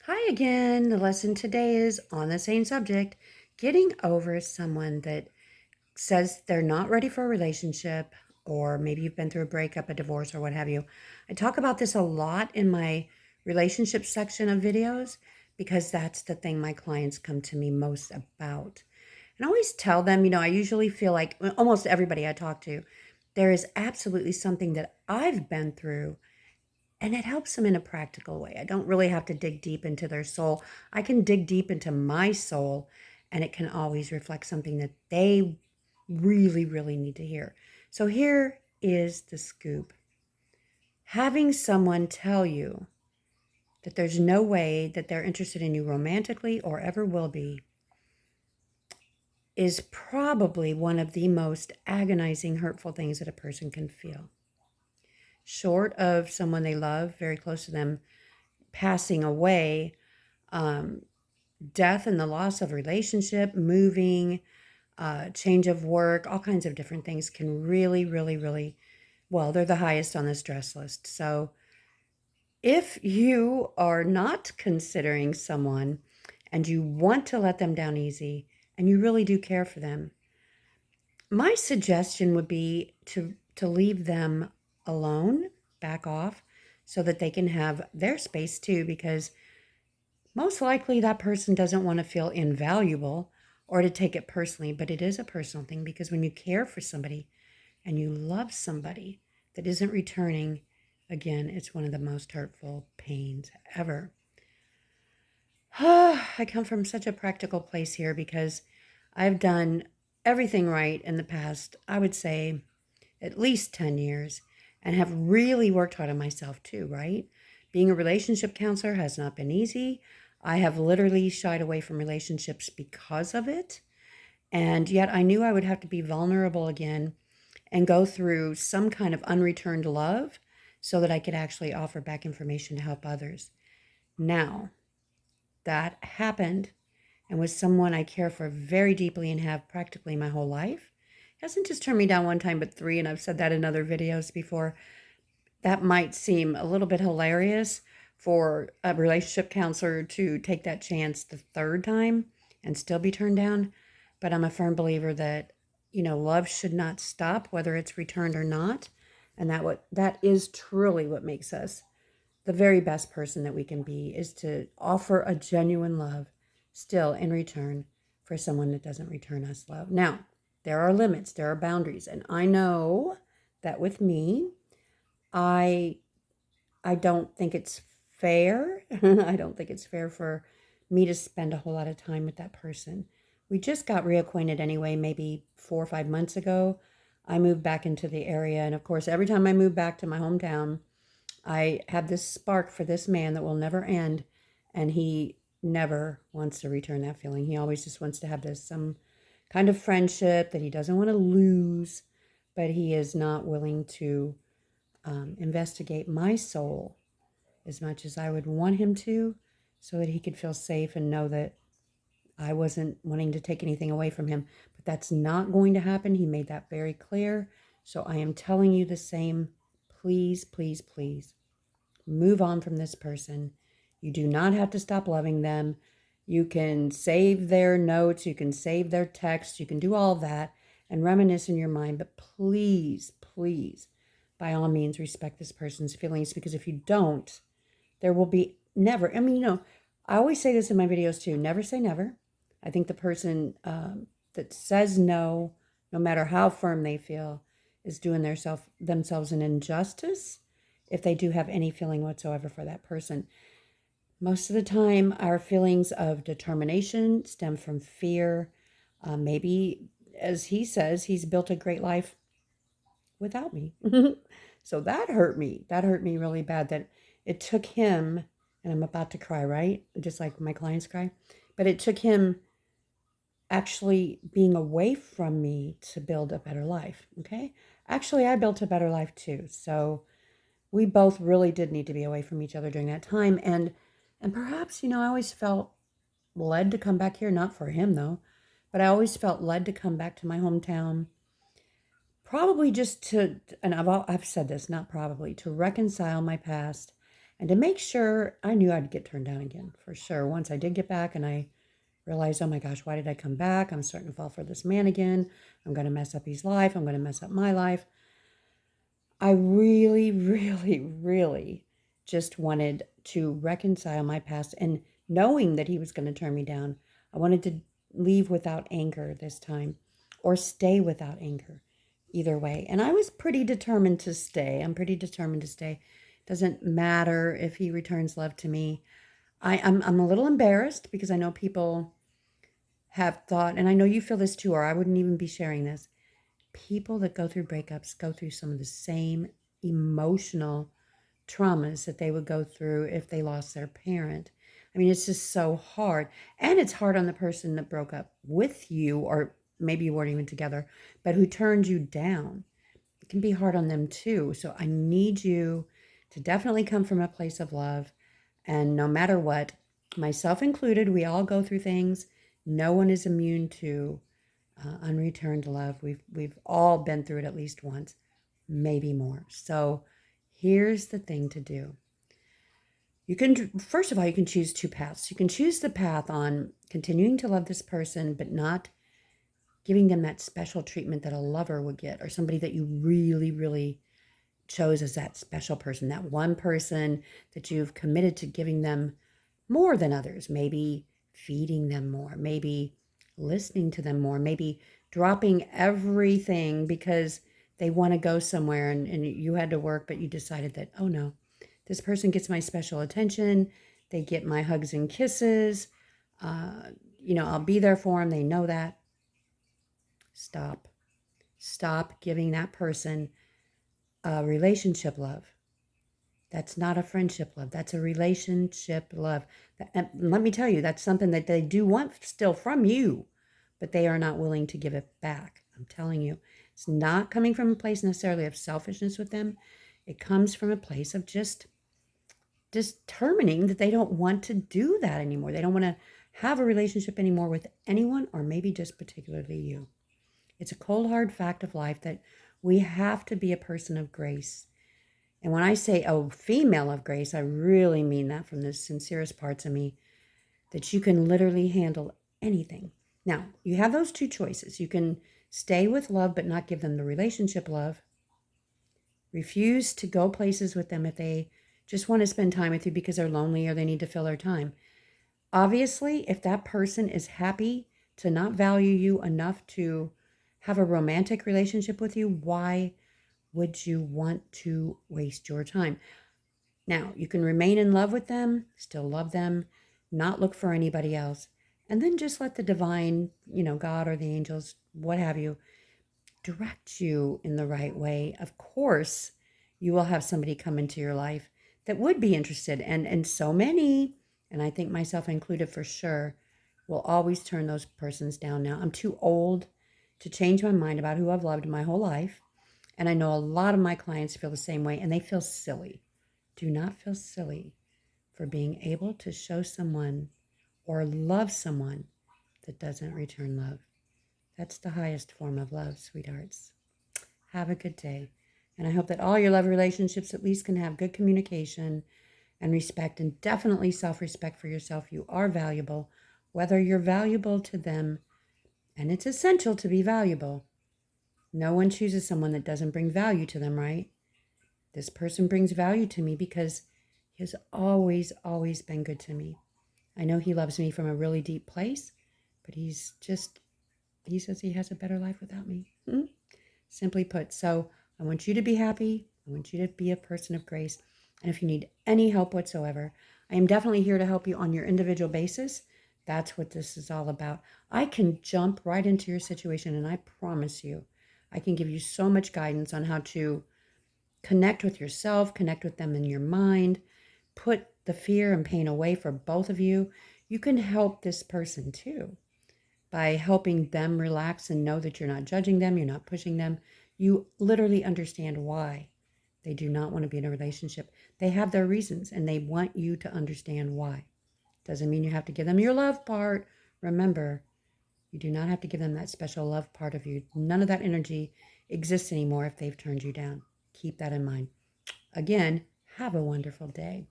Hi again. The lesson today is on the same subject, getting over someone that says they're not ready for a relationship, or maybe you've been through a breakup, a divorce, or what have you. I talk about this a lot in my relationship section of videos because that's the thing my clients come to me most about. And I always tell them, I usually feel like almost everybody I talk to, there is absolutely something that I've been through and it helps them in a practical way. I don't really have to dig deep into their soul. I can dig deep into my soul, and it can always reflect something that they really, really need to hear. So here is the scoop. Having someone tell you that there's no way that they're interested in you romantically or ever will be is probably one of the most agonizing, hurtful things that a person can feel. Short of someone they love, very close to them, passing away, um, death and the loss of relationship, moving, change of work, all kinds of different things can really, really, really, well, they're the highest on the stress list. So if you are not considering someone and you want to let them down easy and you really do care for them, my suggestion would be to leave them alone, back off, so that they can have their space too, because most likely that person doesn't want to feel invaluable or to take it personally, but it is a personal thing because when you care for somebody and you love somebody that isn't returning, again, it's one of the most hurtful pains ever. I come from such a practical place here because I've done everything right in the past, I would say at least 10 years, and have really worked hard on myself too, right? Being a relationship counselor has not been easy. I have literally shied away from relationships because of it. And yet I knew I would have to be vulnerable again and go through some kind of unreturned love so that I could actually offer back information to help others. Now, that happened and was someone I care for very deeply and have practically my whole life. Hasn't just turned me down one time, but three, and I've said that in other videos before. That might seem a little bit hilarious for a relationship counselor to take that chance the third time and still be turned down. But I'm a firm believer that, love should not stop, whether it's returned or not. And that is truly what makes us the very best person that we can be, is to offer a genuine love still in return for someone that doesn't return us love. Now, there are limits, there are boundaries, and I know that with me, I I don't think it's fair. I don't think it's fair for me to spend a whole lot of time with that person. We just got reacquainted anyway, maybe 4 or 5 months ago. I moved back into the area, and of course, every time I move back to my hometown, I have this spark for this man that will never end, and he never wants to return that feeling. He always just wants to have this some kind of friendship that he doesn't want to lose, but he is not willing to investigate my soul as much as I would want him to, so that he could feel safe and know that I wasn't wanting to take anything away from him. But that's not going to happen. He made that very clear. So I am telling you the same. Please, please, please move on from this person. You do not have to stop loving them. You can save their notes, you can save their texts, you can do all that and reminisce in your mind. But please, please, by all means, respect this person's feelings, because if you don't, there will be never, I always say this in my videos too, never say never. I think the person that says no, no matter how firm they feel, is doing themselves an injustice if they do have any feeling whatsoever for that person. Most of the time, our feelings of determination stem from fear. Maybe, as he says, he's built a great life without me. So that hurt me. That hurt me really bad, that it took him, and I'm about to cry, right? Just like my clients cry. But it took him actually being away from me to build a better life. Okay. Actually, I built a better life too. So we both really did need to be away from each other during that time. And perhaps, I always felt led to come back here, not for him though, but I always felt led to come back to my hometown. Probably just to, and I've said this, not probably, to reconcile my past And to make sure, I knew I'd get turned down again for sure. Once I did get back and I realized, oh my gosh, why did I come back? I'm starting to fall for this man again. I'm going to mess up his life. I'm going to mess up my life. I really, really, really just wanted to reconcile my past, and knowing that he was going to turn me down, I wanted to leave without anger this time or stay without anger. Either way. And I was pretty determined to stay. I'm pretty determined to stay. Doesn't matter if he returns love to me. I'm a little embarrassed because I know people have thought, and I know you feel this too, or I wouldn't even be sharing this. People that go through breakups go through some of the same emotional traumas that they would go through if they lost their parent. I mean, it's just so hard. And it's hard on the person that broke up with you, or maybe you weren't even together, but who turned you down. It can be hard on them too. So I need you to definitely come from a place of love. And no matter what, myself included, we all go through things. No one is immune to unreturned love. We've all been through it at least once, maybe more. So here's the thing to do. You can, first of all, you can choose two paths. You can choose the path on continuing to love this person, but not giving them that special treatment that a lover would get, or somebody that you really, really chose as that special person, that one person that you've committed to giving them more than others, maybe feeding them more, maybe listening to them more, maybe dropping everything because they want to go somewhere, and you had to work, but you decided that, oh no, this person gets my special attention. They get my hugs and kisses. Uh, I'll be there for them. They know that. Stop. Stop giving that person a relationship love. That's not a friendship love. That's a relationship love. And let me tell you, that's something that they do want still from you, but they are not willing to give it back. I'm telling you, it's not coming from a place necessarily of selfishness with them. It comes from a place of just determining that they don't want to do that anymore. They don't want to have a relationship anymore with anyone, or maybe just particularly you. It's a cold, hard fact of life that we have to be a person of grace. And when I say a female of grace, I really mean that from the sincerest parts of me, that you can literally handle anything. Now, you have those two choices. You can stay with love but not give them the relationship love. Refuse to go places with them if they just want to spend time with you because they're lonely or they need to fill their time. Obviously, if that person is happy to not value you enough to have a romantic relationship with you, why would you want to waste your time? Now, you can remain in love with them, still love them, not look for anybody else, and then just let the divine, God or the angels, what have you, direct you in the right way. Of course, you will have somebody come into your life that would be interested, and so many, and I think myself included for sure, will always turn those persons down now. I'm too old to change my mind about who I've loved my whole life, and I know a lot of my clients feel the same way, and they feel silly. Do not feel silly for being able to show someone or love someone that doesn't return love. That's the highest form of love, sweethearts. Have a good day. And I hope that all your love relationships at least can have good communication and respect, and definitely self-respect for yourself. You are valuable, whether you're valuable to them, and it's essential to be valuable. No one chooses someone that doesn't bring value to them, right? This person brings value to me because he has always, always been good to me. I know he loves me from a really deep place, but he says he has a better life without me. Simply put. So I want you to be happy. I want you to be a person of grace. And if you need any help whatsoever, I am definitely here to help you on your individual basis. That's what this is all about. I can jump right into your situation, and I promise you, I can give you so much guidance on how to connect with yourself, connect with them in your mind, put the fear and pain away for both of you. You can help this person too by helping them relax and know that you're not judging them, you're not pushing them. You literally understand why they do not want to be in a relationship. They have their reasons, and they want you to understand why. Doesn't mean you have to give them your love part. Remember, you do not have to give them that special love part of you. None of that energy exists anymore if they've turned you down. Keep that in mind. Again, have a wonderful day.